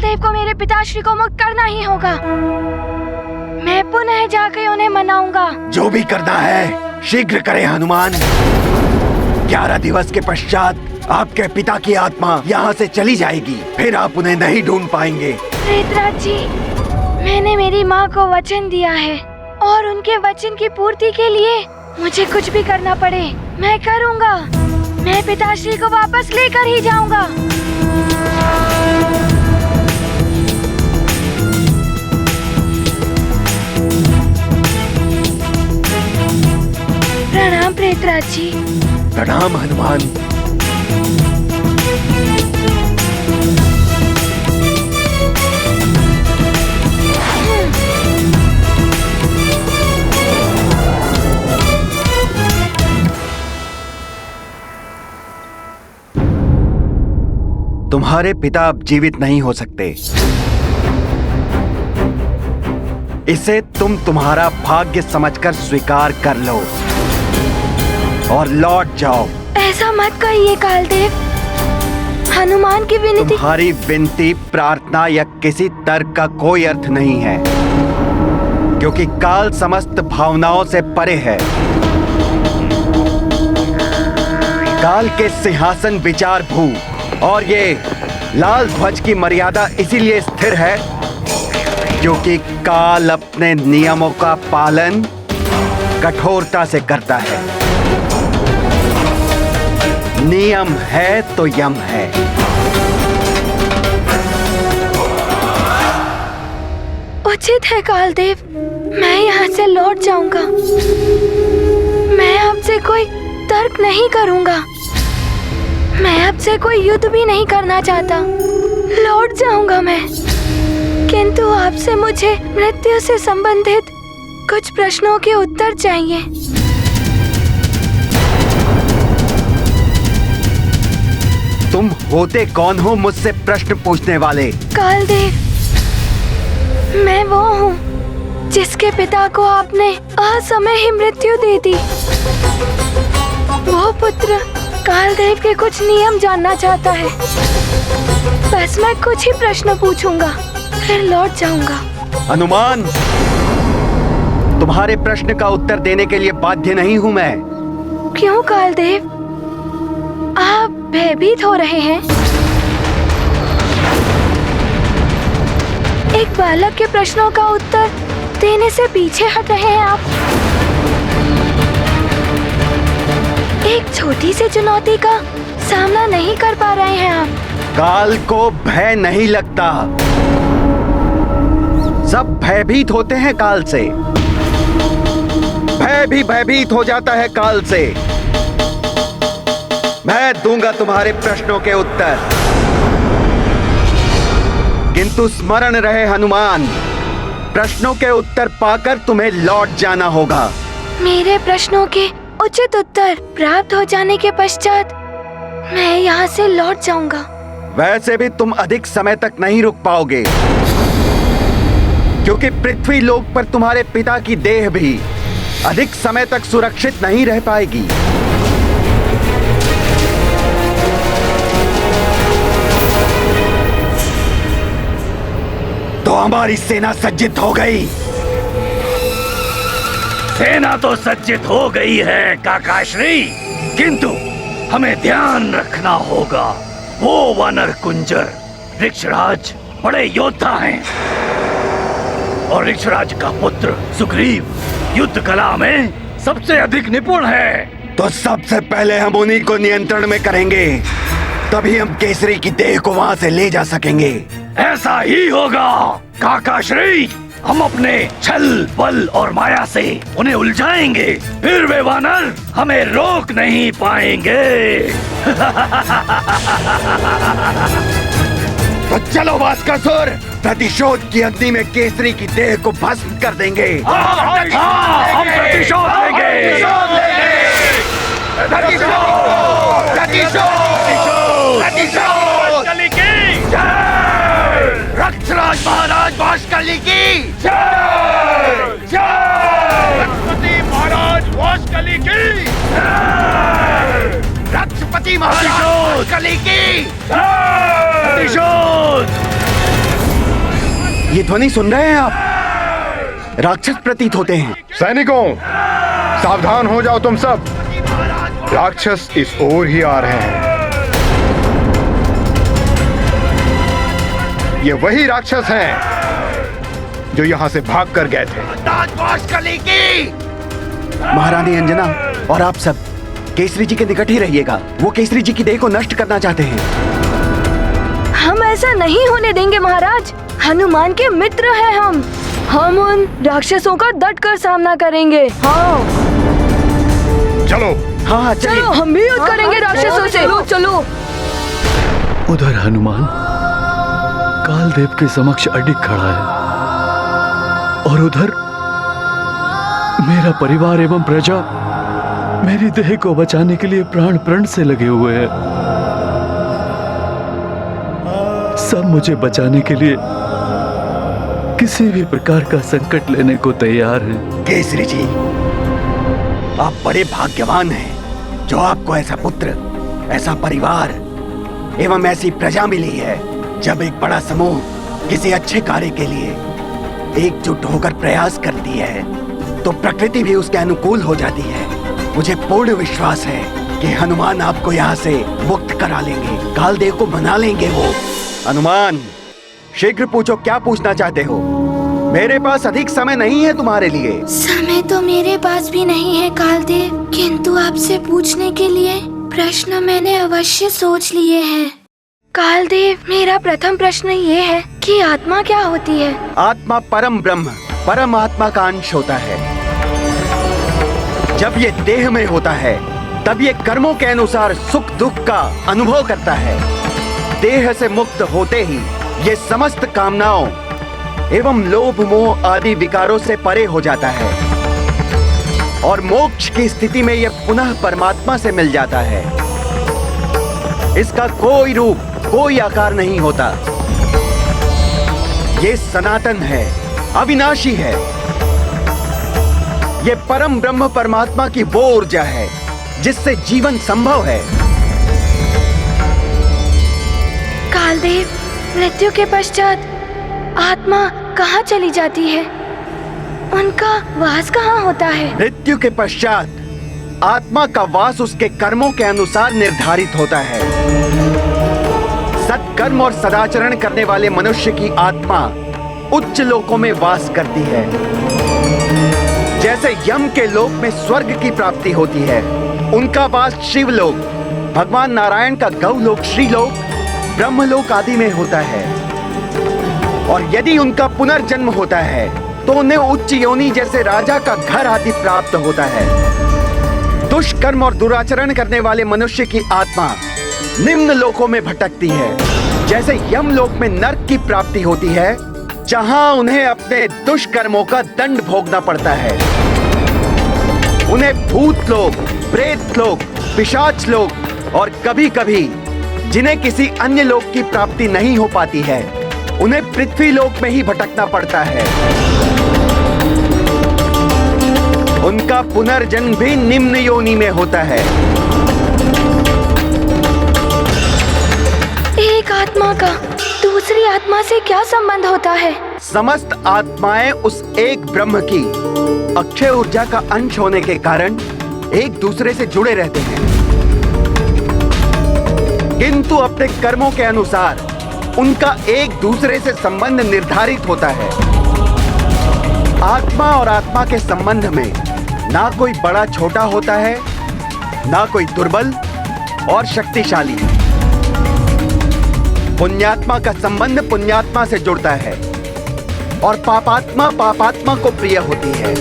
कालदेव को मेरे पिताश्री को मुक्त करना ही होगा। मैं पुनः जाकर उन्हें मनाऊंगा। जो भी करना है शीघ्र करें हनुमान। 11 दिवस के पश्चात आपके पिता की आत्मा यहाँ से चली जाएगी, फिर आप उन्हें नहीं ढूंढ पाएंगे। प्रेतराज जी, मैंने मेरी माँ को वचन दिया है और उनके वचन की पूर्ति के लिए मुझे कुछ भी करना पड़े मैं करूँगा। मैं पिताश्री को वापस लेकर ही जाऊँगा। प्रणाम प्रेतराज जी। प्रणाम हनुमान। तुम्हारे पिता अब जीवित नहीं हो सकते। इसे तुम तुम्हारा भाग्य समझकर स्वीकार कर लो और लौट जाओ। ऐसा मत कहिए कालदेव। हनुमान की विनती। तुम्हारी विनती, प्रार्थना या किसी तर्क का कोई अर्थ नहीं है, क्योंकि काल समस्त भावनाओं से परे है। काल के सिंहासन विचार भू और ये लाल ध्वज की मर्यादा इसीलिए स्थिर है क्योंकि काल अपने नियमों का पालन कठोरता से करता है। नियम है तो यम है। उचित है कालदेव, मैं यहाँ से लौट जाऊंगा। मैं आपसे कोई तर्क नहीं करूंगा। मैं आपसे कोई युद्ध भी नहीं करना चाहता। लौट जाऊंगा मैं, किंतु आपसे मुझे मृत्यु से संबंधित कुछ प्रश्नों के उत्तर चाहिए। तुम होते कौन हो मुझसे प्रश्न पूछने वाले? कालदेव, मैं वो हूँ जिसके पिता को आपने असमय ही मृत्यु दे दी। वो पुत्र कालदेव के कुछ नियम जानना चाहता है। बस मैं कुछ ही प्रश्न पूछूंगा, फिर लौट जाऊंगा। हनुमान, तुम्हारे प्रश्न का उत्तर देने के लिए बाध्य नहीं हूँ मैं। क्यों कालदेव, आप भयभीत हो रहे हैं? एक बालक के प्रश्नों का उत्तर देने से पीछे हट रहे हैं आप। एक छोटी सी चुनौती का सामना नहीं कर पा रहे हैं आप। काल को भय नहीं लगता। सब भयभीत होते हैं काल से। भय भी भयभीत हो जाता है काल से। मैं दूंगा तुम्हारे प्रश्नों के उत्तर, किंतु स्मरण रहे हनुमान, प्रश्नों के उत्तर पाकर तुम्हें लौट जाना होगा। मेरे प्रश्नों के उचित उत्तर प्राप्त हो जाने के पश्चात मैं यहाँ से लौट जाऊंगा। वैसे भी तुम अधिक समय तक नहीं रुक पाओगे, क्योंकि पृथ्वी लोक पर तुम्हारे पिता की देह भी अधिक समय तक सुरक्षित नहीं रह पाएगी। तो हमारी सेना सज्जित हो गई। सेना तो सज्जित हो गई है काकाश्री, किंतु हमें ध्यान रखना होगा। वो वानर कुंजर ऋक्षराज बड़े योद्धा हैं और ऋक्षराज का पुत्र सुग्रीव युद्ध कला में सबसे अधिक निपुण है। तो सबसे पहले हम उन्हीं को नियंत्रण में करेंगे, तभी हम केसरी की देह को वहां से ले जा सकेंगे। ऐसा ही होगा काकाश्री। हम अपने छल, बल और माया से उन्हें उलझाएंगे, फिर वे वानर हमें रोक नहीं पाएंगे। तो चलो भास्करसुर, प्रतिशोध की अग्नि में केसरी की देह को भस्म कर देंगे। हम प्रतिशोध लेंगे। रक्षराज महाराज वाशकली की जय। रक्षपति महाराज वाशकली की जय। रक्षपति महाराज वाशकली की प्रतिशोध। ये ध्वनि सुन रहे हैं आप? राक्षस प्रतीत होते हैं। सैनिकों, सावधान हो जाओ तुम सब। राक्षस इस ओर ही आ रहे हैं। ये वही राक्षस हैं जो यहां से भाग कर गए थे। महारानी अंजना और आप सब केसरी जी के निकट ही रहिएगा। वो केसरी जी की देह को नष्ट करना चाहते हैं। हम ऐसा नहीं होने देंगे महाराज। हनुमान के मित्र हैं हम उन राक्षसों का डट कर सामना करेंगे। हाँ चलो। हाँ चलिए। चलो, हम भी युद्ध करेंगे राक्षसों से। चलो। उधर हनुमान कालदेव के समक्ष अडिग खड़ा है और उधर मेरा परिवार एवं प्रजा मेरी देह को बचाने के लिए प्राण प्रण से लगे हुए हैं। सब मुझे बचाने के लिए किसी भी प्रकार का संकट लेने को तैयार हैं। केसरी जी, आप बड़े भाग्यवान हैं जो आपको ऐसा पुत्र, ऐसा परिवार एवं ऐसी प्रजा मिली है। जब एक बड़ा समूह किसी अच्छे कार्य के लिए एकजुट होकर प्रयास करती है तो प्रकृति भी उसके अनुकूल हो जाती है। मुझे पूर्ण विश्वास है कि हनुमान आपको यहाँ से मुक्त करा लेंगे, कालदेव को मना लेंगे वो। हनुमान, शीघ्र पूछो, क्या पूछना चाहते हो? मेरे पास अधिक समय नहीं है तुम्हारे लिए। समय तो मेरे पास भी नहीं है कालदेव, किंतु आपसे पूछने के लिए प्रश्न मैंने अवश्य सोच लिए हैं। कालदेव, मेरा प्रथम प्रश्न ये है कि आत्मा क्या होती है? आत्मा परम ब्रह्म, परम आत्मा का अंश होता है। जब ये देह में होता है तब ये कर्मों के अनुसार सुख दुख का अनुभव करता है। देह से मुक्त होते ही ये समस्त कामनाओं एवं लोभ मोह आदि विकारों से परे हो जाता है और मोक्ष की स्थिति में यह पुनः परमात्मा से मिल जाता है। इसका कोई रूप, कोई आकार नहीं होता। ये सनातन है, अविनाशी है। ये परम ब्रह्म परमात्मा की वो ऊर्जा है जिससे जीवन संभव है। कालदेव, मृत्यु के पश्चात आत्मा कहाँ चली जाती है? उनका वास कहाँ होता है? मृत्यु के पश्चात आत्मा का वास उसके कर्मों के अनुसार निर्धारित होता है। सत्कर्म और सदाचरण करने वाले मनुष्य की आत्मा उच्च लोकों में वास करती है। जैसे यम के लोक में स्वर्ग की प्राप्ति होती है, उनका वास शिवलोक, भगवान नारायण का गौलोक, श्रीलोक, ब्रह्मलोक आदि में होता है। और यदि उनका पुनर्जन्म होता है तो उन्हें उच्च योनि जैसे राजा का घर आदि प्राप्त होता है। दुष्कर्म और दुराचरण करने वाले मनुष्य की आत्मा निम्न लोकों में भटकती है। जैसे यमलोक में नरक की प्राप्ति होती है, जहां उन्हें अपने दुष्कर्मों का दंड भोगना पड़ता है। उन्हें भूत लोक, प्रेत लोक, पिशाच लोक और कभी कभी जिन्हें किसी अन्य लोक की प्राप्ति नहीं हो पाती है, उन्हें पृथ्वी लोक में ही भटकना पड़ता है। उनका पुनर्जन्म भी निम्न योनि में होता है। एक आत्मा का दूसरी आत्मा से क्या संबंध होता है? समस्त आत्माएं उस एक ब्रह्म की अक्षय ऊर्जा का अंश होने के कारण एक दूसरे से जुड़े रहते हैं, किंतु अपने कर्मों के अनुसार उनका एक दूसरे से संबंध निर्धारित होता है। आत्मा और आत्मा के संबंध में ना कोई बड़ा छोटा होता है, ना कोई दुर्बल और शक्तिशाली। पुण्यात्मा का संबंध पुण्यात्मा से जुड़ता है और पापात्मा पापात्मा को प्रिय होती है।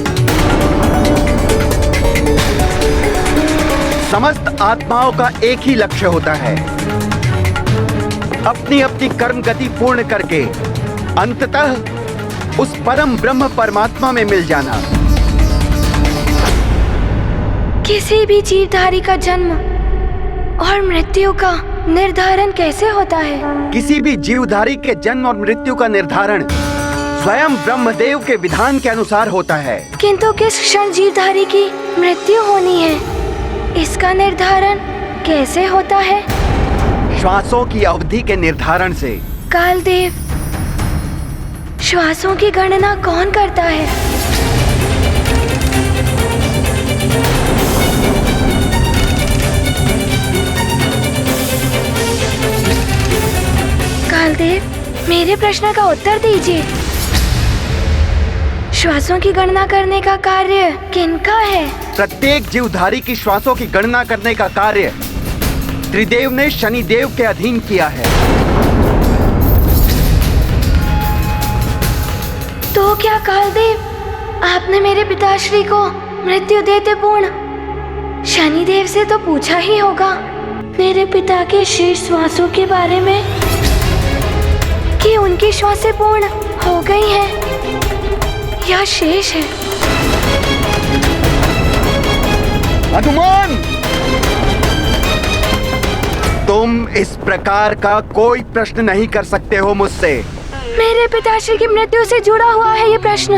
समस्त आत्माओं का एक ही लक्ष्य होता है, अपनी अपनी कर्म गति पूर्ण करके अंततः उस परम ब्रह्म परमात्मा में मिल जाना। किसी भी जीवधारी का जन्म और मृत्यु का निर्धारण कैसे होता है? किसी भी जीवधारी के जन्म और मृत्यु का निर्धारण स्वयं ब्रह्मदेव के विधान के अनुसार होता है। किंतु किस क्षण जीवधारी की मृत्यु होनी है, इसका निर्धारण कैसे होता है? श्वासों की अवधि के निर्धारण से। कालदेव, श्वासों की गणना कौन करता है? कालदेव, मेरे प्रश्न का उत्तर दीजिए। श्वासों की गणना करने का कार्य किनका है? प्रत्येक जीवधारी की श्वासों की गणना करने का कार्य त्रिदेव ने शनिदेव के अधीन किया है। तो क्या कालदेव, आपने मेरे पिताश्री को मृत्यु देते पूर्ण शनिदेव से तो पूछा ही होगा मेरे पिता के शेष श्वासों के बारे में, कि उनकी श्वासें पूर्ण हो गई हैं या शेष है? हनुमान, तुम इस प्रकार का कोई प्रश्न नहीं कर सकते हो मुझसे। मेरे पिताश्री की मृत्यु से जुड़ा हुआ है ये प्रश्न।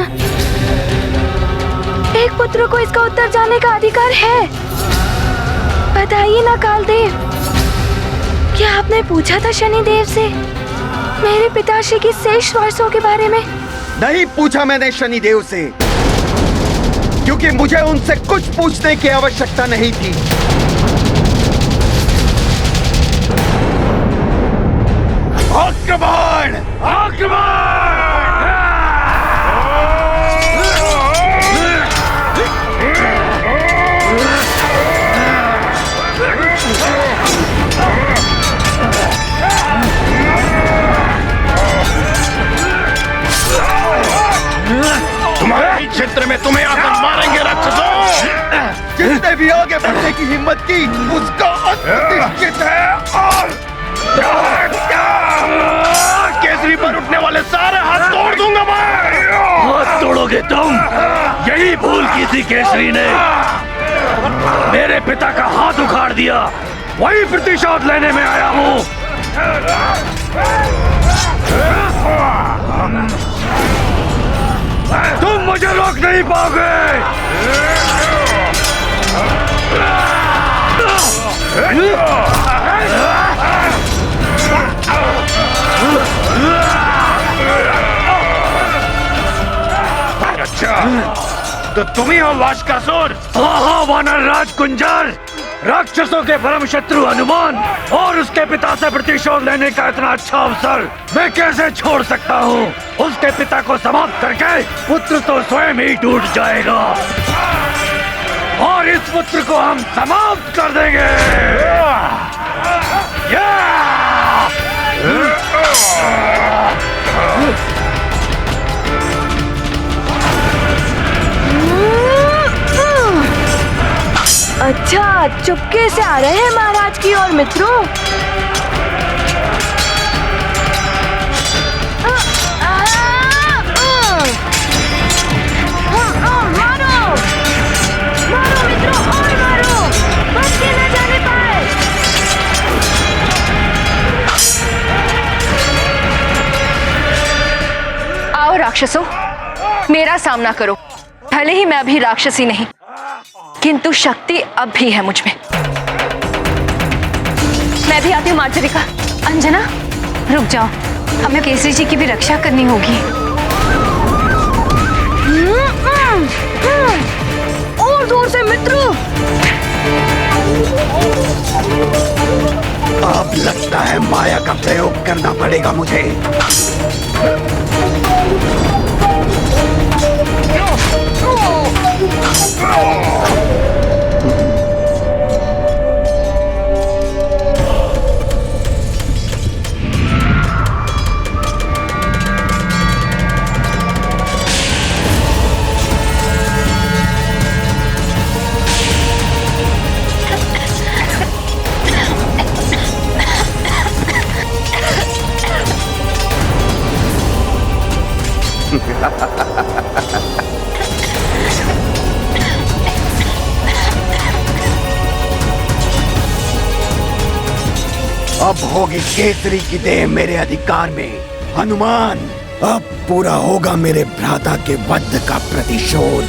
एक पुत्र को इसका उत्तर जानने का अधिकार है। बताइए ना कालदेव, क्या आपने पूछा था शनिदेव से मेरे पिताश्री की शेष श्वासों के बारे में? नहीं पूछा मैंने शनिदेव से, क्योंकि मुझे उनसे कुछ पूछने की आवश्यकता नहीं थी। आक्रमण! आक्रमण! तुम्हारे क्षेत्र में तुम्हें आकर मारेंगे राक्षसों। जिसने भी आगे बढ़ने की हिम्मत की उसका अंत निश्चित है। और केसरी पर उठने वाले सारे हाथ तोड़ दूंगा मैं। हाथ तोड़ोगे तुम? यही भूल की थी केसरी ने। मेरे पिता का हाथ उखाड़ दिया, वही प्रतिशोध लेने में आया हूँ। तुम मुझे रोक नहीं पाओगे। अच्छा, तो तुम ही हो वाशकासुर? हाँ, वानर राज कुंजर, राक्षसों के परम शत्रु हनुमान और उसके पिता से प्रतिशोध लेने का इतना अच्छा अवसर मैं कैसे छोड़ सकता हूँ? उसके पिता को समाप्त करके पुत्र तो स्वयं ही टूट जाएगा और इस पुत्र को हम समाप्त कर देंगे। अच्छा, चुपके से आ रहे हैं महाराज की ओर मित्रों। मारो, मारो मित्रों, और मारो, बच के न जाने पाए। आओ राक्षसों, मेरा सामना करो। भले ही मैं अभी राक्षसी नहीं, किंतु शक्ति अब भी है मुझ में। मैं भी आती हूँ मार्जरिका। अंजना, रुक जाओ, हमें केसरी जी की भी रक्षा करनी होगी। और जोर से मित्रों। अब लगता है माया का प्रयोग करना पड़ेगा मुझे। अब होगी केसरी की देह मेरे अधिकार में। हनुमान, अब पूरा होगा मेरे भ्राता के वध का प्रतिशोध।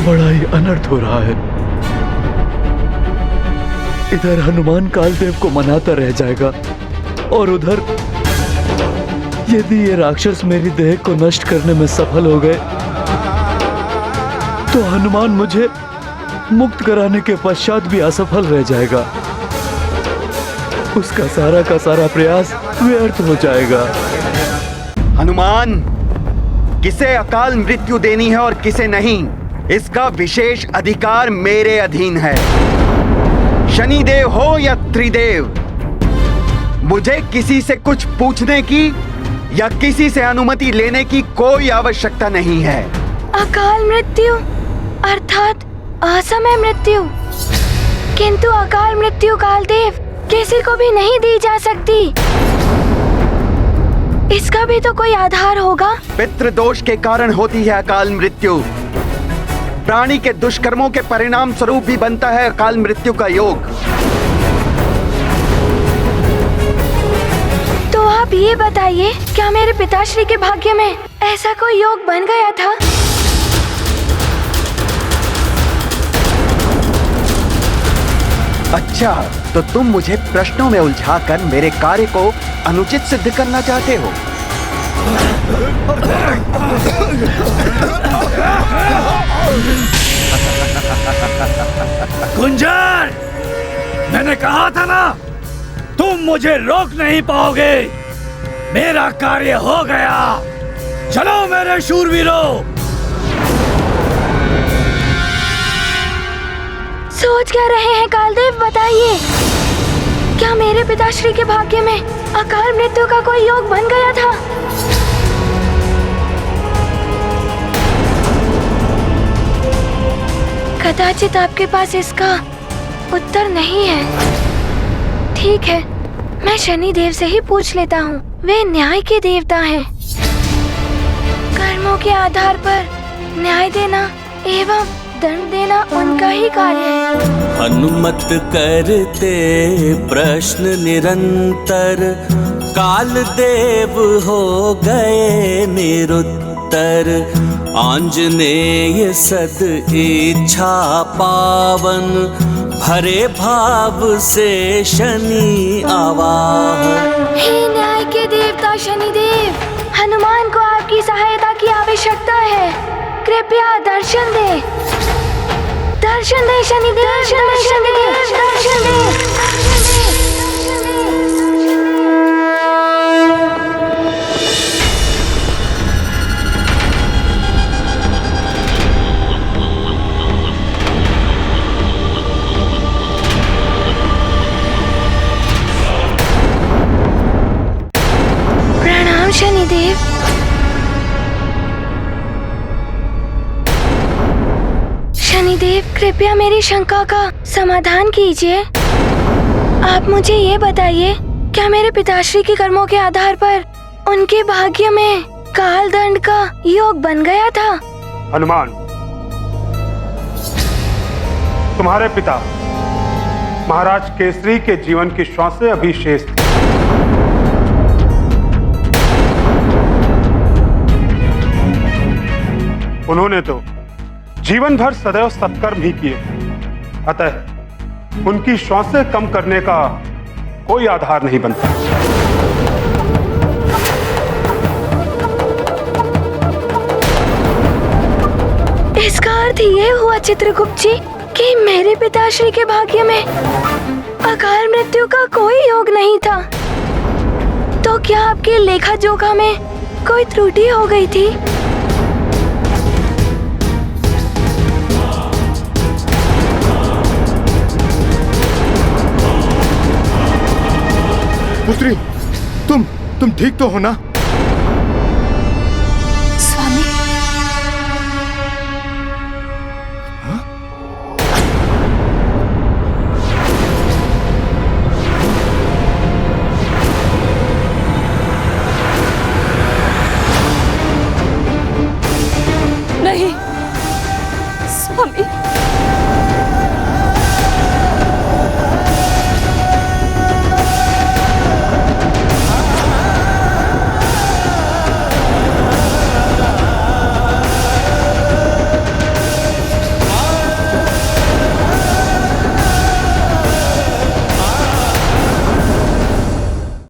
बड़ा ही अनर्थ हो रहा है। इधर हनुमान कालदेव को मनाता रह जाएगा और उधर यदि ये राक्षस मेरी देह को नष्ट करने में सफल हो गए तो हनुमान मुझे मुक्त कराने के पश्चात भी असफल रह जाएगा। उसका सारा का सारा प्रयास व्यर्थ हो जाएगा। हनुमान, किसे अकाल मृत्यु देनी है और किसे नहीं, इसका विशेष अधिकार मेरे अधीन है। शनिदेव हो या त्रिदेव, मुझे किसी से कुछ पूछने की या किसी से अनुमति लेने की कोई आवश्यकता नहीं है। अकाल मृत्यु अर्थात असमय मृत्यु, किंतु अकाल मृत्यु कालदेव किसी को भी नहीं दी जा सकती। इसका भी तो कोई आधार होगा। पितृदोष के कारण होती है अकाल मृत्यु। प्राणी के दुष्कर्मों के परिणाम स्वरूप भी बनता है अकाल मृत्यु का योग। तो आप ये बताइए, क्या मेरे पिताश्री के भाग्य में ऐसा कोई योग बन गया था? अच्छा, तो तुम मुझे प्रश्नों में उलझाकर मेरे कार्य को अनुचित सिद्ध करना चाहते हो। कुंजर, मैंने कहा था ना, तुम मुझे रोक नहीं पाओगे। मेरा कार्य हो गया। चलो मेरे शूरवीरों। सोच क्या रहे हैं कालदेव, बताइए, क्या मेरे पिताश्री के भाग्य में अकाल मृत्यु का कोई योग बन गया था? कदाचित आपके पास इसका उत्तर नहीं है। ठीक है, मैं शनि देव से ही पूछ लेता हूँ। वे न्याय के देवता हैं। कर्मों के आधार पर न्याय देना एवं दंड देना उनका ही कार्य है। हनुमत करते प्रश्न निरंतर, काल देव हो गए निरुत्तर। आंजनेय सद इच्छा पावन, भरे भाव से शनि आवाह। हे न्याय के देवता शनिदेव, हनुमान को आपकी सहायता की आवश्यकता है। कृपया दर्शन दे, दर्शन दे शनिदेव, दर्शन दे, दर्शन दे। प्रणाम शनिदेव। शनिदेव, कृपया मेरी शंका का समाधान कीजिए। आप मुझे ये बताइए, क्या मेरे पिताश्री के कर्मों के आधार पर उनके भाग्य में काल दंड का योग बन गया था? हनुमान, तुम्हारे पिता महाराज केसरी के जीवन की श्वासें अभी शेष थी। उन्होंने तो जीवन भर सदैव सत्कर्म ही किए, अतः उनकी श्वासें कम करने का कोई आधार नहीं बनता। इसका अर्थ ये हुआ चित्रगुप्त जी कि मेरे पिताश्री के भाग्य में अकाल मृत्यु का कोई योग नहीं था। तो क्या आपके लेखा जोखा में कोई त्रुटि हो गई थी? पुत्री, तुम ठीक तो हो ना?